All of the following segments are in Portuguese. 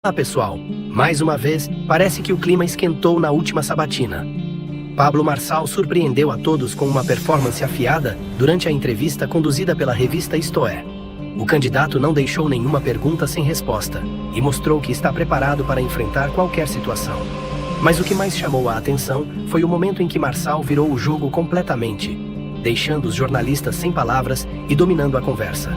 Olá pessoal, mais uma vez, parece que o clima esquentou na última sabatina. Pablo Marçal surpreendeu a todos com uma performance afiada durante a entrevista conduzida pela revista Isto É. O candidato não deixou nenhuma pergunta sem resposta e mostrou que está preparado para enfrentar qualquer situação. Mas o que mais chamou a atenção foi o momento em que Marçal virou o jogo completamente, deixando os jornalistas sem palavras e dominando a conversa.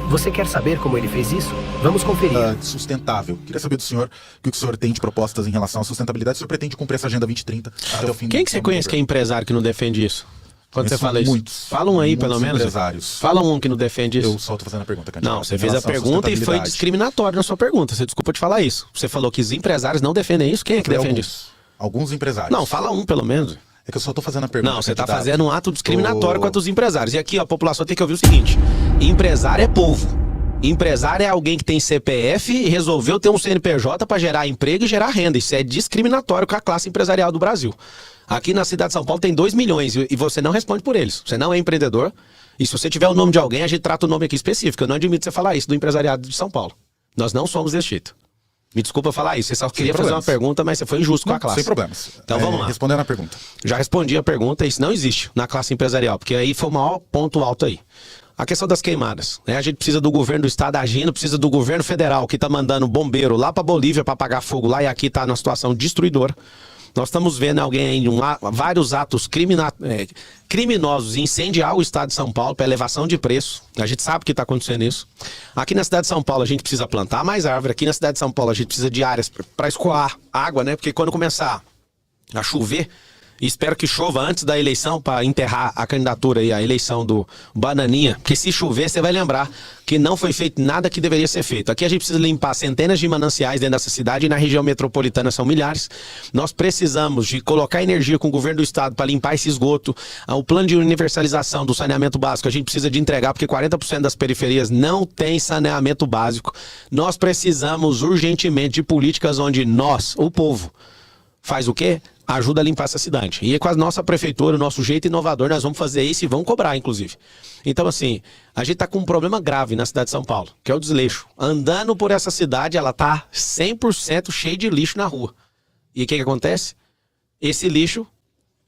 Você quer saber como ele fez isso? Vamos conferir. Sustentável. Queria saber do senhor o que o senhor tem de propostas em relação à sustentabilidade. O senhor pretende cumprir essa Agenda 2030 até o fim do ano? Quem que você conhece que é empresário que não defende isso? Quando você fala isso? Muitos. Fala um aí, pelo menos. Empresários. Fala um que não defende isso. Eu só estou fazendo a pergunta, candidato. Não, você fez a pergunta e foi discriminatório na sua pergunta. Você desculpa te falar isso. Você falou que os empresários não defendem isso. Quem é que defende isso? Alguns empresários. Não, fala um pelo menos. É que eu só estou fazendo a pergunta. Não, você está fazendo um ato discriminatório contra os empresários. E aqui ó, a população tem que ouvir o seguinte: empresário é povo. Empresário é alguém que tem CPF e resolveu ter um CNPJ para gerar emprego e gerar renda. Isso é discriminatório com a classe empresarial do Brasil. Aqui na cidade de São Paulo tem 2 milhões e você não responde por eles. Você não é empreendedor. E se você tiver o nome de alguém, a gente trata o nome aqui específico. Eu não admito você falar isso do empresariado de São Paulo. Nós não somos desse jeito. Me desculpa falar isso. Você só queria fazer uma pergunta, mas você foi injusto com a classe. Sem problemas. Então vamos lá. Respondendo a pergunta. Já respondi a pergunta. Isso não existe na classe empresarial, porque aí foi o maior ponto alto aí. A questão das queimadas, né? A gente precisa do governo do estado agindo, precisa do governo federal que está mandando bombeiro lá para Bolívia para apagar fogo lá e aqui está numa situação destruidora. Nós estamos vendo alguém em vários atos criminosos incendiar o estado de São Paulo para elevação de preço. A gente sabe que está acontecendo isso. Aqui na cidade de São Paulo a gente precisa plantar mais árvore. Aqui na cidade de São Paulo a gente precisa de áreas para escoar água, né? Porque quando começar a chover, e espero que chova antes da eleição para enterrar a candidatura e a eleição do Bananinha, porque se chover você vai lembrar que não foi feito nada que deveria ser feito. Aqui a gente precisa limpar centenas de mananciais dentro dessa cidade e na região metropolitana são milhares. Nós precisamos de colocar energia com o governo do estado para limpar esse esgoto. O plano de universalização do saneamento básico a gente precisa de entregar porque 40% das periferias não tem saneamento básico. Nós precisamos urgentemente de políticas onde nós, o povo, faz o quê? Ajuda a limpar essa cidade. E com a nossa prefeitura, o nosso jeito inovador, nós vamos fazer isso e vamos cobrar, inclusive. Então, assim, a gente tá com um problema grave na cidade de São Paulo, que é o desleixo. Andando por essa cidade, ela tá 100% cheia de lixo na rua. E o que acontece? Esse lixo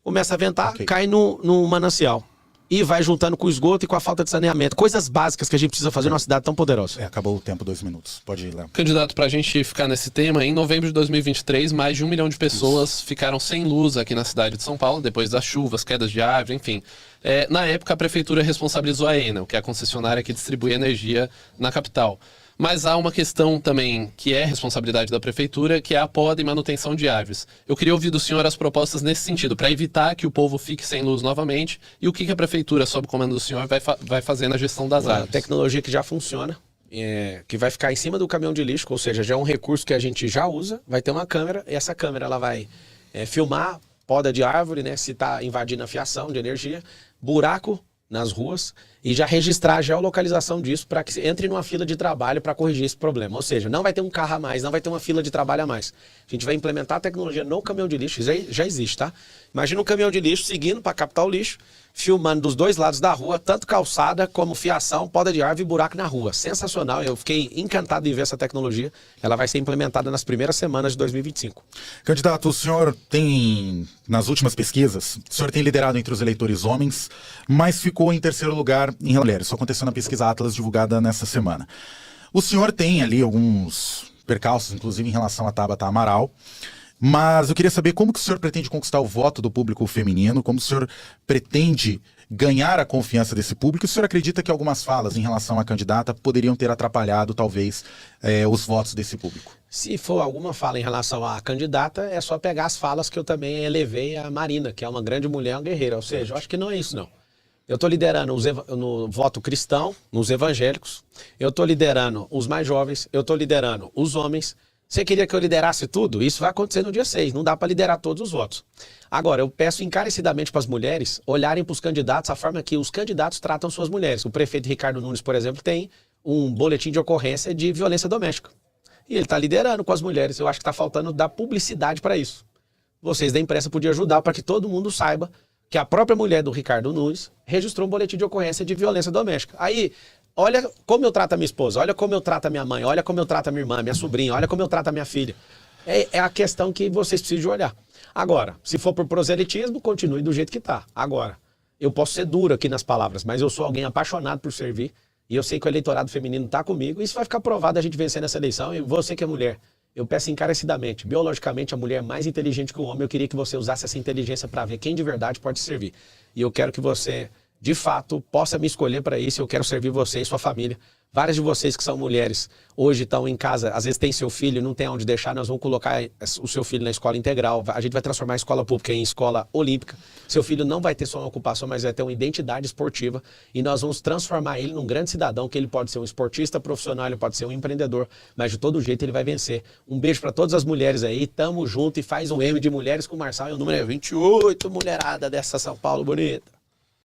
começa a ventar, cai no manancial. E vai juntando com o esgoto e com a falta de saneamento. Coisas básicas que a gente precisa fazer numa cidade tão poderosa. Acabou o tempo, 2 minutos. Pode ir, Léo. Candidato, pra gente ficar nesse tema, em novembro de 2023, mais de 1 milhão de pessoas ficaram sem luz aqui na cidade de São Paulo, depois das chuvas, quedas de árvore, enfim. Na época, a prefeitura responsabilizou a Enel, que é a concessionária que distribui energia na capital. Mas há uma questão também que é responsabilidade da prefeitura, que é a poda e manutenção de árvores. Eu queria ouvir do senhor as propostas nesse sentido, para evitar que o povo fique sem luz novamente, e o que a prefeitura, sob o comando do senhor, vai fazer na gestão das árvores. A tecnologia que já funciona, que vai ficar em cima do caminhão de lixo, ou seja, já é um recurso que a gente já usa, vai ter uma câmera, e essa câmera ela vai filmar poda de árvore, né, se está invadindo a fiação de energia, buraco nas ruas e já registrar a geolocalização disso para que entre numa fila de trabalho para corrigir esse problema. Ou seja, não vai ter um carro a mais, não vai ter uma fila de trabalho a mais. A gente vai implementar a tecnologia no caminhão de lixo, isso já existe, tá? Imagina um caminhão de lixo seguindo para captar o lixo, filmando dos dois lados da rua, tanto calçada como fiação, poda de árvore e buraco na rua. Sensacional, eu fiquei encantado de ver essa tecnologia. Ela vai ser implementada nas primeiras semanas de 2025. Candidato, o senhor tem, nas últimas pesquisas, o senhor tem liderado entre os eleitores homens, mas ficou em terceiro lugar em mulheres. Isso aconteceu na pesquisa Atlas divulgada nessa semana. O senhor tem ali alguns percalços, inclusive em relação a Tabata Amaral, mas eu queria saber como que o senhor pretende conquistar o voto do público feminino, como o senhor pretende ganhar a confiança desse público. O senhor acredita que algumas falas em relação à candidata poderiam ter atrapalhado, talvez, os votos desse público? Se for alguma fala em relação à candidata, é só pegar as falas que eu também elevei a Marina, que é uma grande mulher, uma guerreira. Ou seja, eu acho que não é isso, não. Eu estou liderando no voto cristão, nos evangélicos. Eu estou liderando os mais jovens. Eu estou liderando os homens. Você queria que eu liderasse tudo? Isso vai acontecer no dia 6, não dá para liderar todos os votos. Agora, eu peço encarecidamente para as mulheres olharem para os candidatos a forma que os candidatos tratam suas mulheres. O prefeito Ricardo Nunes, por exemplo, tem um boletim de ocorrência de violência doméstica. E ele está liderando com as mulheres. Eu acho que está faltando dar publicidade para isso. Vocês da imprensa podiam ajudar para que todo mundo saiba que a própria mulher do Ricardo Nunes registrou um boletim de ocorrência de violência doméstica. Aí, olha como eu trato a minha esposa, olha como eu trato a minha mãe, olha como eu trato a minha irmã, minha sobrinha, olha como eu trato a minha filha. É a questão que vocês precisam de olhar. Agora, se for por proselitismo, continue do jeito que tá. Agora, eu posso ser duro aqui nas palavras, mas eu sou alguém apaixonado por servir, e eu sei que o eleitorado feminino tá comigo, e isso vai ficar provado a gente vencer nessa eleição, e você que é mulher, eu peço encarecidamente, biologicamente a mulher é mais inteligente que o homem, eu queria que você usasse essa inteligência para ver quem de verdade pode servir. E eu quero que você, de fato, possa me escolher para isso, eu quero servir você e sua família. Várias de vocês que são mulheres, hoje estão em casa, às vezes tem seu filho, não tem onde deixar, nós vamos colocar o seu filho na escola integral, a gente vai transformar a escola pública em escola olímpica, seu filho não vai ter só uma ocupação, mas vai ter uma identidade esportiva, e nós vamos transformar ele num grande cidadão, que ele pode ser um esportista profissional, ele pode ser um empreendedor, mas de todo jeito ele vai vencer. Um beijo para todas as mulheres aí, tamo junto e faz um M de mulheres com o Marçal, e o número é 28, mulherada dessa São Paulo bonita.